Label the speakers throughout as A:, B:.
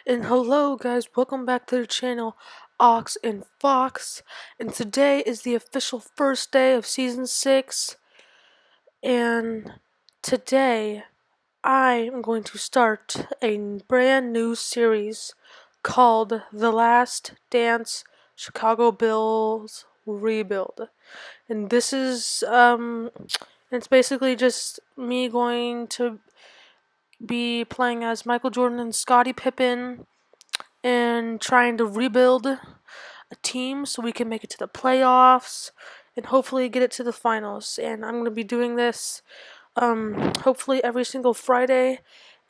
A: And hello guys, welcome back to the channel Ox and Fox. And today is the official first day of season 6. And today I am going to start a brand new series called The Last Dance Chicago Bulls Rebuild. And this is it's basically just me going to be playing as Michael Jordan and Scottie Pippen and trying to rebuild a team so we can make it to the playoffs and hopefully get it to the finals. And I'm going to be doing this hopefully every single Friday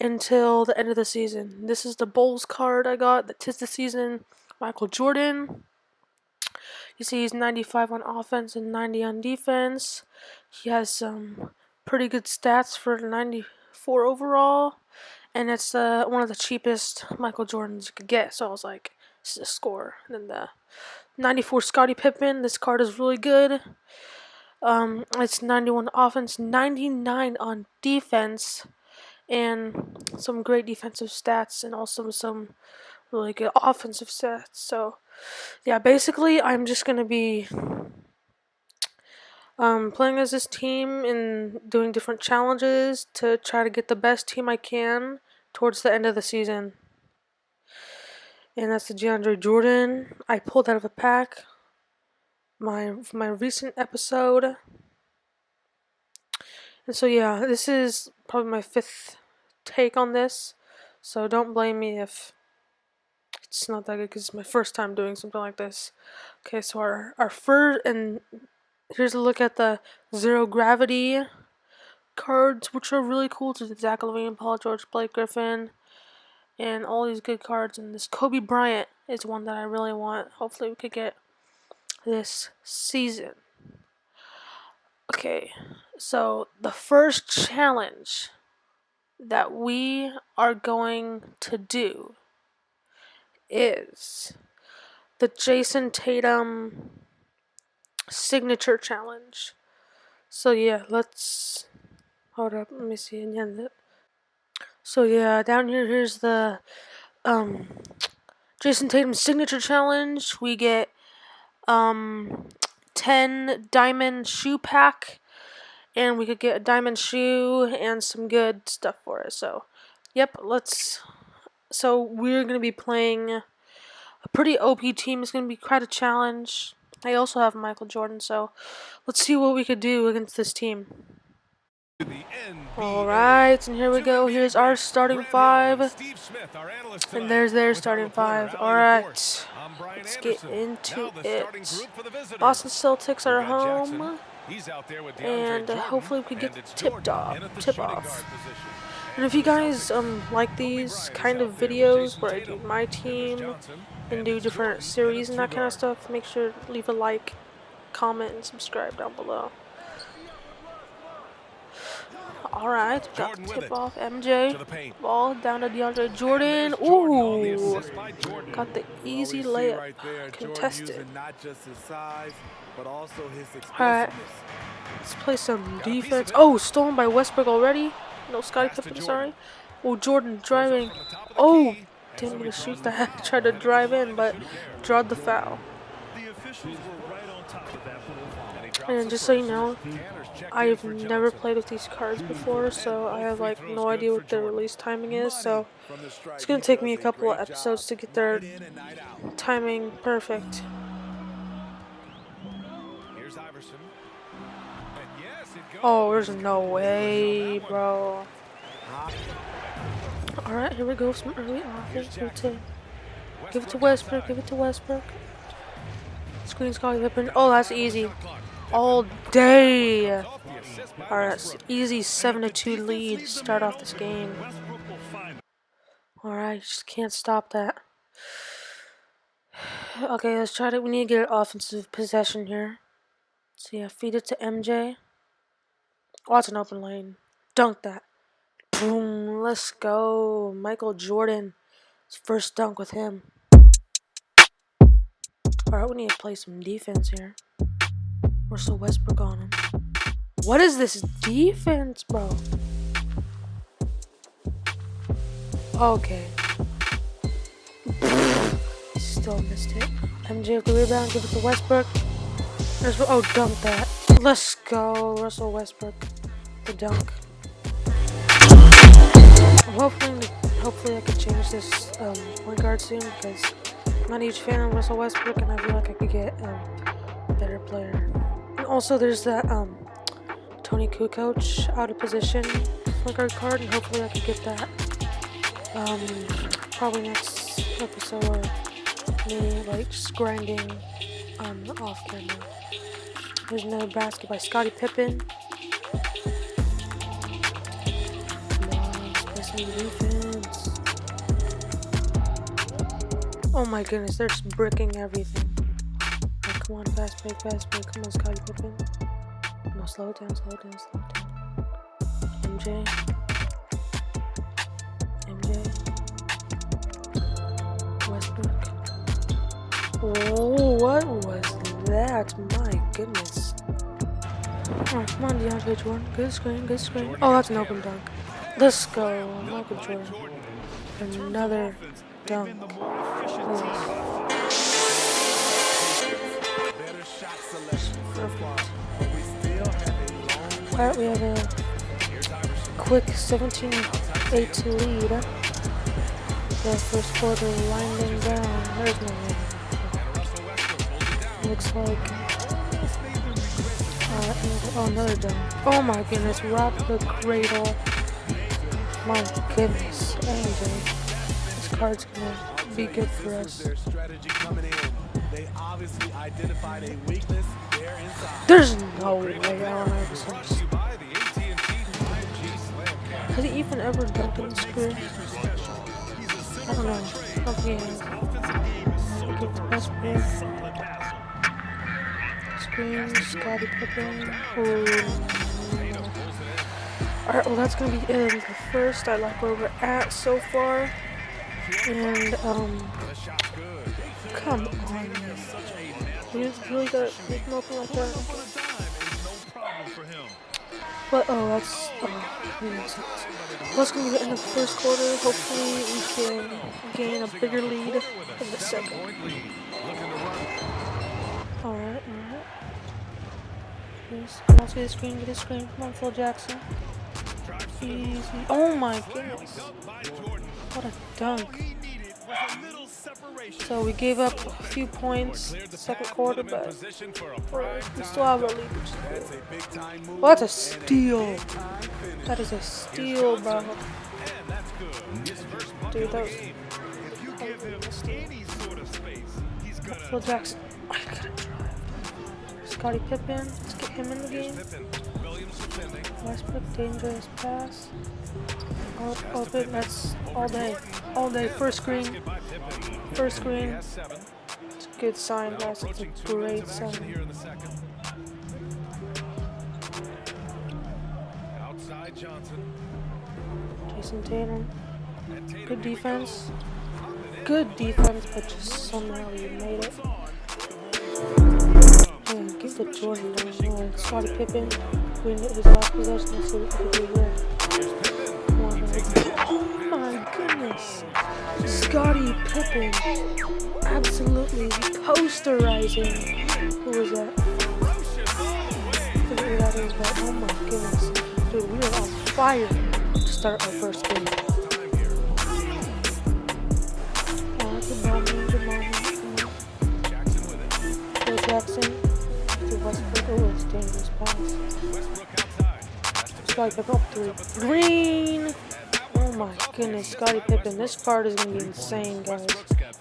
A: until the end of the season. This is the Bulls card I got, the tis the season Michael Jordan. You see he's 95 on offense and 90 on defense. He has some pretty good stats for 94 overall. And it's one of the cheapest Michael Jordans you could get. So I was like, this is a score. And then the 94 Scottie Pippen. This card is really good. It's 91 offense, 99 on defense, and some great defensive stats, and also some really good offensive stats. So, yeah, basically, I'm just gonna be playing as this team and doing different challenges to try to get the best team I can towards the end of the season. And that's the DeAndre Jordan I pulled out of a pack. My recent episode. And so yeah, this is probably my 5th take on this. So don't blame me if it's not that good because it's my first time doing something like this. Okay, so our first, and here's a look at the zero gravity cards, which are really cool. To Zach LaVine, Paul George, Blake Griffin, and all these good cards. And this Kobe Bryant is one that I really want. Hopefully we could get this season. Okay, so the first challenge that we are going to do is the Jason Tatum signature challenge. So yeah, let's hold up. Let me see again. So yeah, down here's the Jason Tatum signature challenge. We get 10 diamond shoe pack, and we could get a diamond shoe and some good stuff for it. So yep, so we're gonna be playing a pretty OP team. It's gonna be quite a challenge. I also have Michael Jordan, so let's see what we could do against this team. Alright, and here we go. Here's our starting 5. And there's their starting 5. Alright, let's get into it. Boston Celtics are home. And hopefully we can get tip off. And if you guys like these kind of videos where I do my team and do different series and that kind of stuff, make sure to leave a like, comment, and subscribe down below. Alright, got the tip off. MJ. Ball down to DeAndre Jordan. Ooh. Got the easy layup. Contested. Alright. Let's play some defense. Oh, stolen by Westbrook already. No, Scottie Pippen, sorry. Oh, Jordan driving. Oh, didn't mean to shoot that. Tried to drive in, but drawed the foul. And just so you know, I've never played with these cards before, so I have like no idea what their release timing is, so it's gonna take me a couple of episodes to get their timing perfect. Oh, there's no way, bro. Alright, here we go. Some early offense. Give it to Westbrook. Give it to Westbrook. Screen Scottie Pippen. Oh, that's easy. All day. Alright, easy 7-2 lead. Start off this game. Alright, just can't stop that. Okay, let's try to. We need to get an offensive possession here. So yeah, feed it to MJ. Oh, it's an open lane. Dunk that. Boom. Let's go. Michael Jordan. First dunk with him. Alright, we need to play some defense here. Russell Westbrook on him. What is this defense, bro? Okay. Still missed it. MJ with the rebound, give it to Westbrook. Oh, dunk that. Let's go, Russell Westbrook. The dunk. Hopefully I can change this point guard soon, because I'm not a huge fan of Russell Westbrook, and I feel like I could get a better player. And also, there's that Tony Kukoc out of position point guard card, and hopefully I could get that. Probably next episode, or me like just grinding off camera. There's another basket by Scottie Pippen. Defense. Oh my goodness, they're just bricking everything. Oh, come on, fast break. Come on, Scottie Pippen. No, slow it down. MJ. Westbrook. Oh, what was that? My goodness. Oh, come on, DeAndre Jordan. Good screen. Oh, that's an open dunk. Let's go, Michael Jordan. Another dunk. Perfect. Alright, we have a quick 17-8 lead. The first quarter winding down. There's no way. Looks like another dunk. Oh my goodness, rock the cradle. My goodness, MJ. This card's gonna be good for us. There's no way Allen Iverson. Has he even ever dunked in his career? I don't know. I don't think he has. Look at the best player. Screen, Scottie Pippen. Alright, well that's gonna be it in the first. I like where we're at so far. And come on. You really gotta make him open like that. But that's gonna be the end of the first quarter. Hopefully we can gain a bigger lead in the second. Alright. Come on, get a screen. Come on, Phil Jackson. Easy. Oh my goodness. What a dunk. So we gave up a few points the second quarter, but we still have our lead. Well, that's a steal. That is a steal, bro. Dude, that was Phil Jackson. I gotta drive. Scottie Pippen. Let's get him in the game. Westbrook, dangerous pass. Open, that's all day. First screen. It's a good sign, guys. It's a great sign. Jason Tatum. Good defense, but just somehow you made it. Yeah, give the Jordan. Scottie Pippen. We hit his last possession. Let's see what we can do here. Oh my goodness. Scottie Pippen. Absolutely posterizing. Who was that? I forget who that is, but oh my goodness. Dude, we are on fire to start our first game. Good moment. Phil Jackson to Westbrook. Oh, it's dangerous pass. Scottie Pippen up three. Green! Oh my goodness, Scottie Pippen. This card is going to be insane, guys.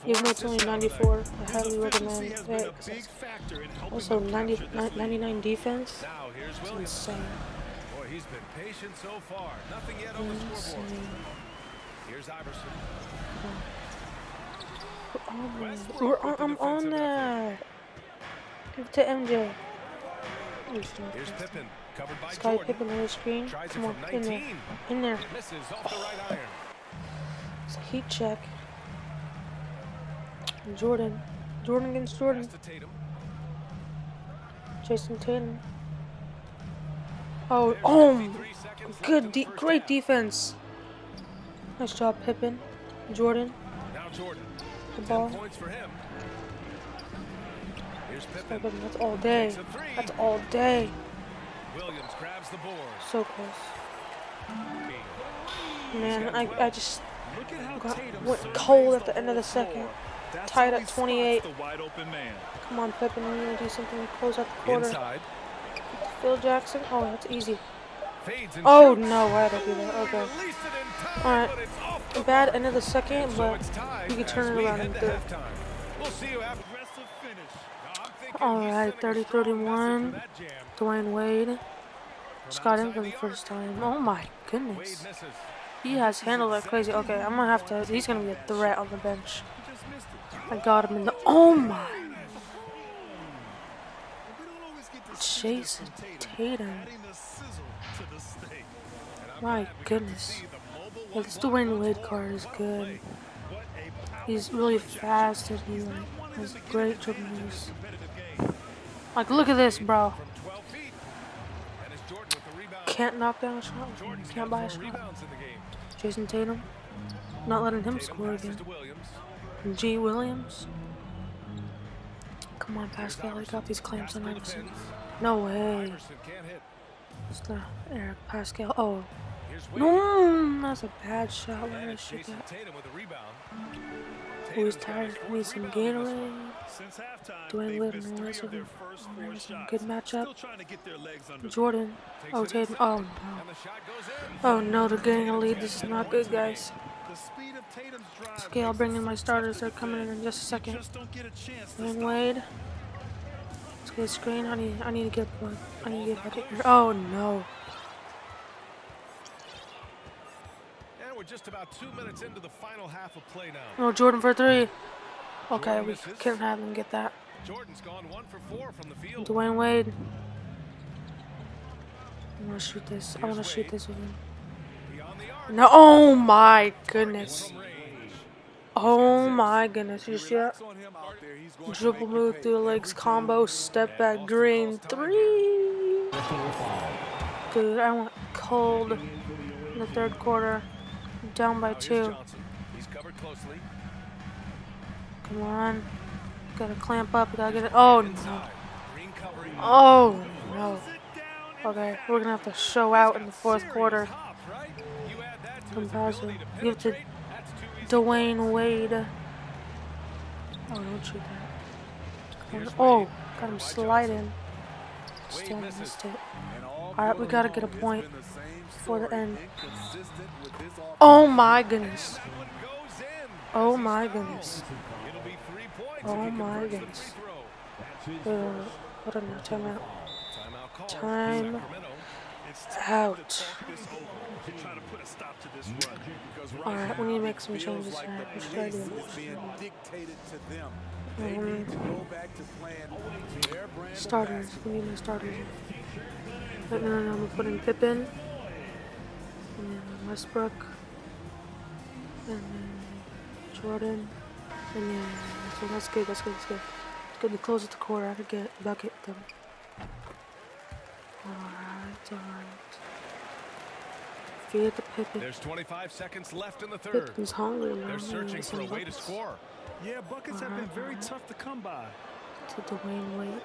A: Even though it's only 94, I highly recommend it. Also, 99 defense. It's insane.
B: He's been patient so far. Nothing yet on the scoreboard. Here's Iverson.
A: I'm on that. Give it to MJ.
B: Here's Pippen, covered by
A: Scottie Pippen on the screen. Come on, in there.
B: Misses off the right iron.
A: It's a heat check. Jordan against Jordan. Jason Tatum. Oh, great defense. Nice job, Pippen. Jordan.
B: Now Jordan.
A: the
B: 10
A: ball.
B: points for him. Here's Pippen.
A: That's all day.
B: Takes a three.
A: That's all day.
B: Williams grabs the board.
A: So close. Man, I just went cold at the end of the second. Tied at 28. Come on, Pippen, we need to do something to close out the quarter.
B: Inside.
A: Phil Jackson. Oh, that's easy.
B: Fades and
A: Oh
B: shoots.
A: no, why did I do that? Okay.
B: Release it in time,
A: Alright.
B: but it's off the
A: Bad
B: mark.
A: end of the second,
B: So
A: but
B: it's tied
A: you can
B: as
A: turn it
B: we
A: around
B: head
A: and
B: to
A: do it.
B: halftime. We'll see you after aggressive finish. I'm thinking
A: Alright,
B: he's sending a strong
A: 30-31.
B: message with that jam.
A: Dwayne Wade
B: From
A: just got in
B: outside
A: for the
B: the
A: first
B: arc.
A: time. Oh my
B: Wade
A: goodness.
B: misses.
A: He has handled that crazy. Okay, I'm gonna have to. He's gonna be a threat on the bench. I got him in the. Oh my. Jason Tatum. My goodness. Yeah, this Dwayne Wade card is good. He's really fast and he has great dribble moves. Like, look at this, bro. Can't knock down a shot. Can't buy a shot. Jason Tatum. Not letting him score again. G. Williams. Come on, Pascal. He got these clamps on Iverson. No way. It's not Eric Pascal. Oh. No, that's a bad shot. Why did I shoot that? Who's tired? Need some Gatorade. Dwayne Wade and Morris. Good matchup. Jordan. Oh, Tatum. Oh, no. Oh, no, they're getting a lead. This is not good, guys. Okay, I'll bring in my starters. They're coming in just a second. Dwayne Wade. Let's get a screen. I need to get one. I need to get back here. Oh, no.
B: And we're just about 2 minutes into the final half of play now.
A: Oh, Jordan for three. Okay, we can't have him get that.
B: Jordan's gone 1 for 4 from the field.
A: Dwayne Wade. I want to shoot this. I want to shoot this with him. No, oh my goodness. Oh my goodness. You see that? Dribble move through the legs combo. Step back green. 3. Dude, I went cold in the third quarter. Down by 2.
B: He's covered closely.
A: Come on. Gotta clamp up. Gotta get it. Oh no. Oh no. Okay, we're gonna have to show out in the fourth quarter. Composite. Give it to Dwayne Wade. Oh, don't shoot that. Oh, got him sliding. Still missed it. Alright, we gotta get a point before the end. Oh my goodness. Oh my goodness. Oh my goodness. What a timeout. Time out. Alright, we need to make some changes here. What should I do? Starters. We need my starters. But no, I'm gonna put in Pippen. And then Westbrook. And then Jordan. And then, so that's good. It's good to close at the quarter. I could get bucket them. Alright. Feed it to Pippen.
B: There's 25 seconds left in the third.
A: Pippen's hungry, man.
B: They're searching for a way to score.
C: Yeah, buckets have been very tough to come by.
A: To Dwayne Wade.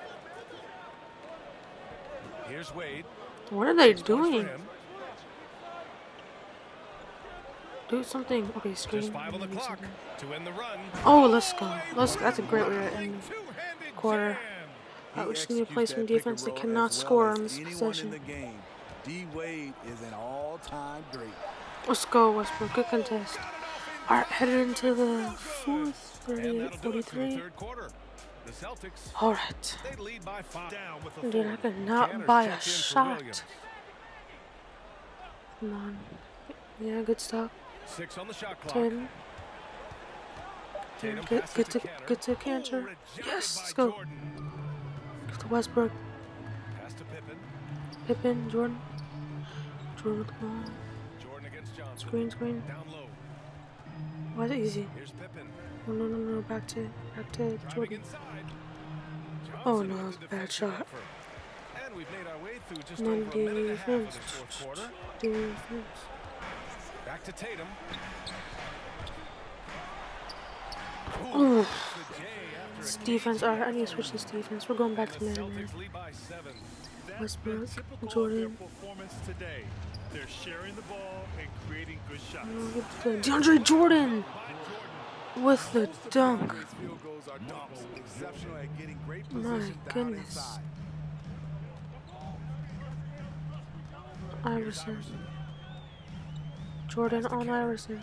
B: Here's Wade.
A: What are they doing? Do something. Okay, screen.
B: Just 5 on the clock to end the run.
A: Oh, let's go. That's a great way to end the quarter. We just need to play some defense. They cannot score on this possession.
D: D-Wade is an all-time great.
A: Let's go, Westbrook. Good contest. Alright, headed into the fourth. 38-43. Alright. Dude, I cannot buy a shot. Come on. Yeah, good stop.
B: 6 on the shot clock.
A: Tatum. Get to Cantor. Yes, let's go. Get to Westbrook.
B: Pass to Pippen.
A: Pippen, Jordan. Jordan with the ball.
B: Jordan against Johnson.
A: Screen.
B: Down low.
A: Why is it easy?
B: Here's Pippen.
A: No. Back to Jordan. Oh no, that was a bad shot.
B: And we've made our way through just over a minute and a half of the fourth quarter.
A: Defense.
B: Back to Tatum.
A: Oh This defense. Alright, I need to switch this defense. We're going back to man.
B: Celtics lead by 7.
C: That's
A: Westbrook,
C: been typical
A: Jordan.
C: of their performance today. They're sharing the ball and creating good shots.
A: DeAndre Jordan with the
D: Most of
A: dunk.
D: DeAndre's field goals are dunks. Exceptional at getting great
A: My
D: position down
A: goodness.
D: inside.
A: Iverson. Jordan on Iverson.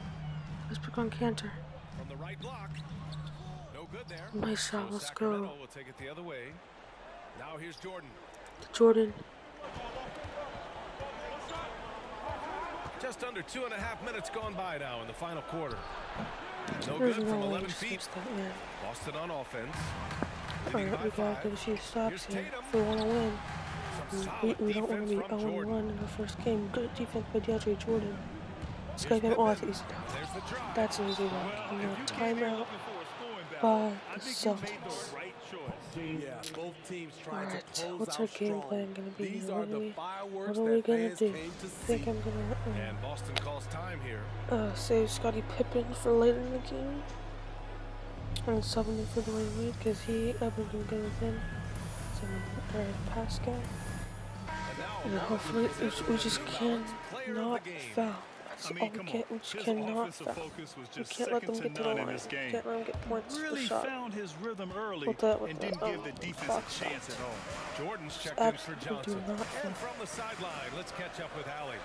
A: Westbrook on Cantor.
B: From the right block. No good there.
A: Nice shot.
B: So
A: Let's
B: Sacramento
A: go.
B: will take it the other way. Now here's Jordan.
A: Jordan.
B: Just under 2.5 minutes gone by now in the final quarter. No
A: There's
B: good
A: no
B: from
A: way
B: 11
A: to
B: feet.
A: fix that, man.
B: Boston on offense. Leading
A: Alright,
B: by
A: we gotta
B: 5.
A: get a few stops
B: Here's
A: here
B: Tatum.
A: if we want to win.
B: Some
A: We
B: solid
A: don't want to
B: defense
A: be
B: from
A: 0-1
B: Jordan.
A: in the first game. Good defense by DeAndre Jordan. This
B: Here's
A: guy got all
B: Pippen.
A: that's easy.
B: There's the drive.
A: That's an easy one.
C: Well,
A: And
C: if
A: a
C: you came here
A: timeout
C: looking for a scoring
A: by
C: battle, I
A: the
C: think you made
A: Celtics.
C: the right choice.
D: Yeah, both teams trying
A: Alright,
D: to close
A: what's
D: out
A: our game
D: strong.
A: plan gonna be?
D: These
A: What
D: are
A: are
D: the
A: we-
D: fireworks
A: What are we
D: that
A: gonna
D: fans
A: do?
D: came to
A: I think
D: see.
A: I'm gonna
B: And Boston calls time here.
A: save Scottie Pippen for later in the game. And sub him for Dwayne Wade because he up and good again. So Pascal.
B: And now
A: And hopefully we just cannot foul. That's
C: I mean,
A: all we
C: come
A: can't.
C: on.
A: We just
C: His
A: cannot
C: offensive
A: foul.
C: focus was
A: We
C: just
A: can't let them
C: second
A: get to
C: to
A: the
C: none in
A: line.
C: this
A: We
C: game.
A: can't let them get points per
C: Really
A: shot.
C: found his rhythm early
A: With the
C: and didn't give the defense
A: Fox
C: a chance at all.
B: Jordan's checked in for
A: Absolutely
B: Johnson.
A: do not
B: And
A: foul.
B: from the sideline, let's catch up with Allie.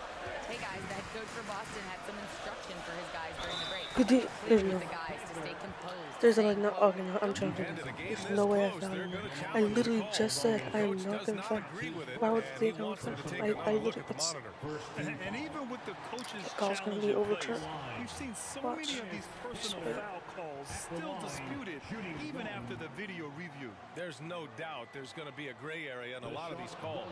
E: Hey guys, the head coach for Boston had some instruction for his guys during the break.
A: Good deal.
E: Clear
A: There's
E: with
A: no.
E: the guys to stay composed.
A: There's
E: stay
A: like no.
E: quote,
A: Okay, no. I'm joking.
B: And in a game
A: There's
B: this
A: no way I
B: close,
A: found
B: they're
A: him.
B: gonna
A: I
B: challenge the
A: literally
B: call.
A: just said
B: The
A: I'm
B: coach
A: not
B: does
A: gonna
B: not
A: foul.
B: agree with it,
A: Why would you
B: and
A: think
B: he
A: I'm
B: wants him
A: gonna
B: to
A: foul?
B: take
A: I
B: another look
A: literally.
B: at the
A: It's
B: monitor.
C: And even with the coach's
A: The call's gonna
C: challenge
A: be
C: in
A: overturned.
C: place, we've seen so
A: Watch.
C: many of these personal foul calls still disputed even after the video review.
B: There's no doubt there's going to be a gray area in a lot of these calls.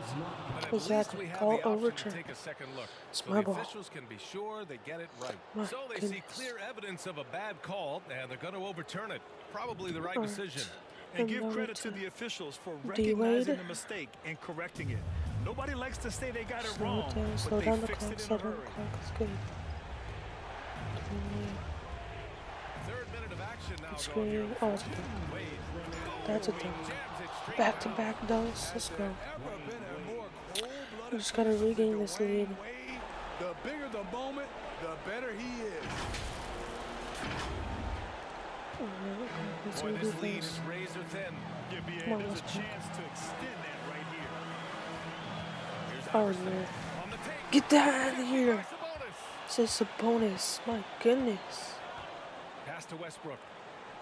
B: But at least
A: Exactly.
B: we have
A: Call
B: the option
A: overturned.
B: to take a second look.
A: It's
B: So
A: my
B: the
A: ball.
B: officials can be sure they get it right.
A: My
B: So they see
A: goodness.
B: clear evidence of a bad call, and they're going to overturn it. Probably the right
A: Alright.
B: decision.
C: And
A: And
C: give
A: now
C: credit
A: it's,
C: to the officials for
A: D-Wade.
C: recognizing the mistake and correcting it. Nobody likes to say they got it
A: Slow
C: wrong,
A: it down. Slow
C: but
A: down
C: they
A: the
C: fixed
A: clock.
C: it in
A: Slow
C: a
A: down the
C: hurry.
A: clock. It's good.
B: Third minute of action now
A: Good
B: going here.
A: screen. Oh, it's a dunk.
B: Wade.
A: That's a
B: He
A: dunk.
B: jams it straight
A: Back to
B: down.
A: back dunks. Let's go.
D: Ever been a more cold-blooded
A: We just gotta
D: player than
A: regain this
D: Dwayne
A: lead.
D: Wade? The bigger the moment, the better he is.
A: Let's
B: Boy,
A: do
B: this lead
A: defense.
B: is razor thin.
C: Yeah, BA,
A: Come on,
C: there's a
A: let's
C: chance to extend that right here.
B: Here's
A: Oh
B: Iverson
A: no.
B: on the take.
A: Get that out of here.
B: Sabonis.
A: It says Sabonis. My goodness.
B: Pass to Westbrook.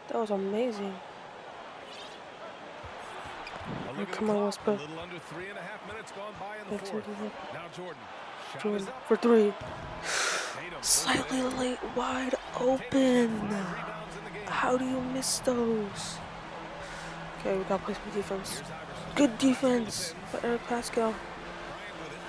A: That was amazing.
B: A look at
A: come
B: the
A: on,
B: clock.
A: Westbrook.
B: A little under 3.5 minutes gone by in the
A: Let's
B: fourth.
A: do it.
B: Now Jordan. Shot
A: Jordan
B: is up.
A: for three.
B: Tatum pulls
A: Slightly
B: it in.
A: late, wide
B: Tatum
A: open.
B: has 5 rebounds in the game.
A: How do you miss those? Okay, we gotta play some defense.
B: Here's Iverson.
A: Good defense by Eric Pascal.
B: Bryant with it.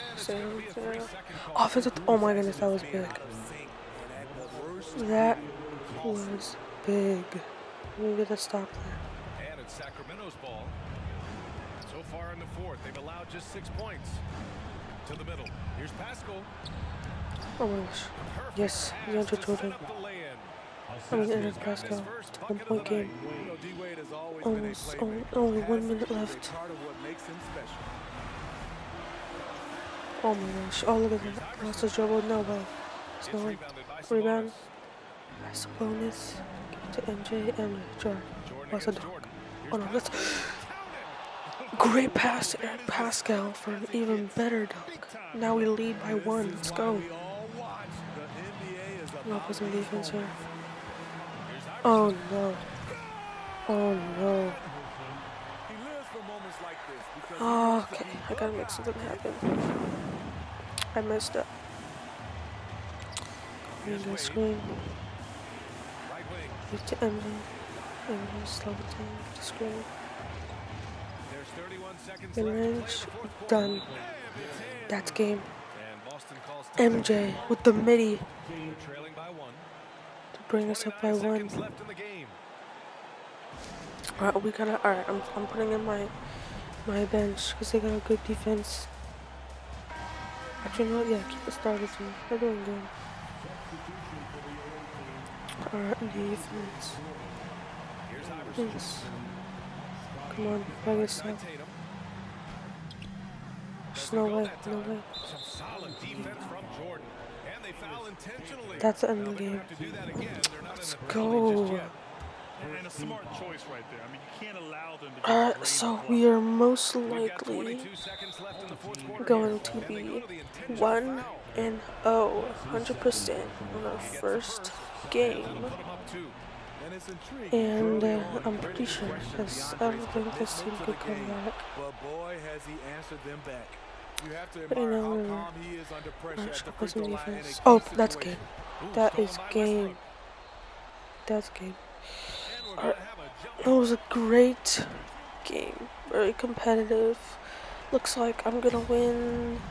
B: And it's
A: Same
B: gonna be a
A: there.
B: 3-second call.
A: Offensive. Oh my goodness, that was big.
D: Out of sync, and at the worst
A: That
D: time,
A: was big. We gotta stop there.
B: And it's Sacramento's ball. So far in the fourth, they've allowed just 6 points. To the middle. Here's Pascal.
A: Oh my gosh.
B: Perfect
A: Yes,
B: pass
A: DeAndre
B: to set
A: Jordan.
B: up the lay-in.
A: I mean,
B: He's
A: Eric
B: gotten his
A: Pascal.
B: first
A: It's a
B: bucket of
A: 1-point
B: the
A: game.
B: night.
D: You know, D-Wade has always been a
A: Almost,
D: playmaker.
A: only 1
D: Passing
A: minute
D: is a
A: left.
D: part of what makes him special.
A: Oh my gosh. Oh, look at that. Lost his dribble. No way. It's
B: It's
A: no way.
B: rebounded by
A: Rebound.
B: Sabonis.
A: Nice bonus. Give it to MJ and Jordan.
B: Jordan
A: What's a
B: against
A: dunk?
B: Jordan.
A: Oh
B: Here's
A: no, let's.
B: Pascal.
A: Great pass to Eric Pascal for an even better dunk. Now we lead by 1. Let's go.
D: We all watch. The NBA is
A: I'm
D: about
A: gonna put some
D: these
A: defense here.
D: moments.
B: Here's Iverson.
A: Oh no. Oh no.
D: He lives for moments like this because he
A: Oh,
D: wants to
A: okay.
D: be
A: I gotta
D: the
A: make
D: guy.
A: something happen. I messed up.
B: Here's
A: Green
B: Wade.
A: screen.
B: Right wing.
A: Get to MJ. MJ slow it down. Get the screen.
B: There's 31 seconds
A: Mid
B: left to play in
A: range.
B: the fourth quarter.
A: Done.
B: And it's in.
A: That's game.
B: And Boston calls time.
A: MJ with the midi
B: They're trailing by 1.
A: to bring us up by
B: 29
A: 1.
B: seconds left in the game.
A: Alright, we gotta. Alright, I'm putting in my bench because they got a good defense. Actually, no, yeah, keep the starters in. They're doing good. Alright, defense.
B: Here's Here's Iverson.
A: Thanks. Come on, I guess so.
B: Tatum.
A: There's no way, no way.
B: Some solid defense from Jordan. And they foul intentionally.
A: That's the end of
B: Now
A: the
B: they're gonna
A: game.
B: have to do that again. They're not
A: Let's
B: in the penalty just
A: go.
B: yet.
C: And a smart choice right there. I mean, you can't allow them to
A: Alright,
C: get
A: so
C: drained
A: we are most
B: We've got
A: likely
B: 22 seconds left in the fourth quarter
A: going
B: here.
A: to
B: And they
A: be
B: go to the intentional
A: 1-0, 100% on our first game.
B: That'll put 'em up 2.
D: And it's intriguing.
A: And I'm pretty sure, because I don't think this team could come back.
D: But boy, has he answered them back. You have to
A: But you
D: admire
A: know,
D: how calm he is under pressure
A: I'm
D: at
A: just
D: the
A: gonna
D: free
A: play some
D: throw line in a
A: defense.
D: key
A: Oh, that's
D: situation.
A: game.
B: Ooh,
A: That
B: stolen
A: is
B: by
A: game.
B: Westbrook.
A: That's game.
B: And we're
A: Alright,
B: gonna have a jump.
A: it was a great game. Very competitive. Looks like I'm gonna win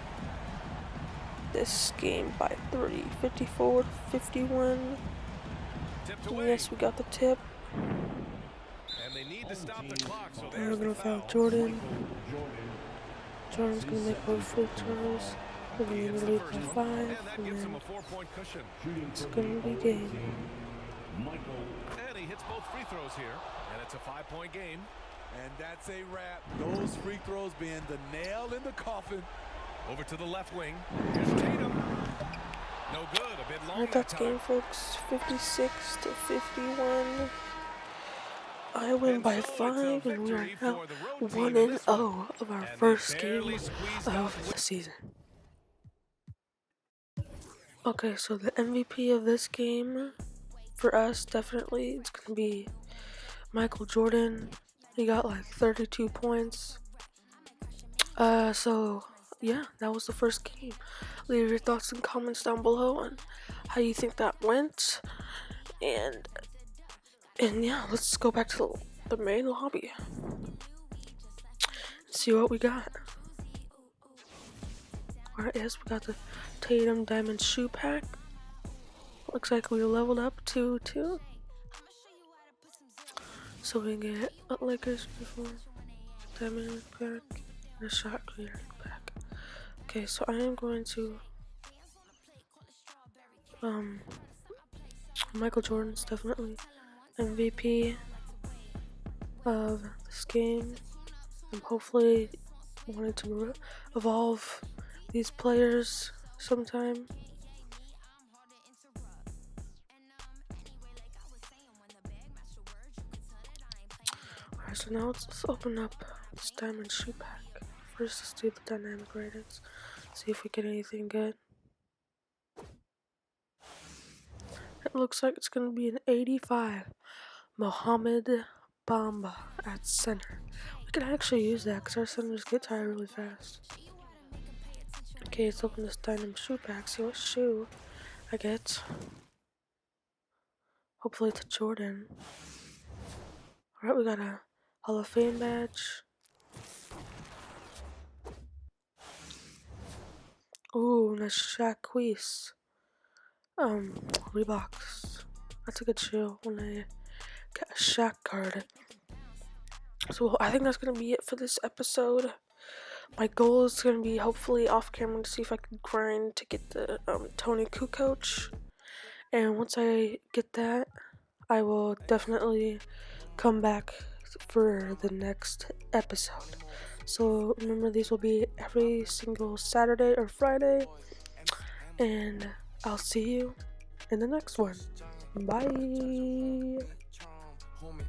A: this game by 3, 54 to 51.
B: Tipped
A: And
B: away.
A: yes, we got the tip.
B: And they need to stop the clock, so
A: And
B: there's
A: we're
B: the
A: gonna foul
B: foul.
A: Jordan. Jordan's gonna make more free throws. We're gonna
B: He hits
A: lead
B: the
A: by
B: first one,
A: 5,
B: and that
A: and
B: gives him
A: then
B: a 4-point cushion.
A: it's gonna be game.
B: And he hits both free throws here, and it's a 5-point game.
D: And that's a wrap. Those free throws being the nail in the coffin.
B: Over to the left wing. Here's Tatum. No good. A bit long
A: Alright,
B: that
A: that's
B: time.
A: game, folks. 56 to 51. I win
B: And
A: by
B: so it's a
A: 5, and we are
B: victory
A: now
B: for the road team
A: 1-0
B: in this one.
A: of our
B: And they
A: first
B: barely
A: game
B: squeezed out
A: of
B: the
A: the
B: win.
A: season. Okay, so the MVP of this game for us definitely it's gonna be Michael Jordan. He got like 32 points. So yeah, that was the first game. Leave your thoughts and comments down below on how you think that went. And yeah, let's go back to the main lobby. See what we got. Alright, yes, we got the Tatum Diamond Shoe Pack. Looks like we leveled up to 2. So we can get a Lakers uniform, Diamond Pack, and a Shot Clearing Pack. Okay, so I am going to Michael Jordan's definitely MVP of this game. I'm hopefully wanting to evolve these players sometime. Alright, so now let's open up this diamond shoe pack. First, let's do the dynamic ratings. See if we get anything good. It looks like it's going to be an 85. Mohamed Bamba at center. We could actually use that because our centers get tired really fast. Okay, let's open this dynamic shoe pack. See what shoe I get. Hopefully it's a Jordan. Alright, we got a Hall of Fame badge. Ooh, nice Shaquille. Reeboks. That's a good shoe when I get a Shaq card. So I think that's gonna be it for this episode. My goal is gonna be hopefully off camera to see if I can grind to get the Tony Kukoc. And once I get that, I will definitely come back for the next episode. So remember, these will be every single Saturday or Friday. And I'll see you in the next one. Bye.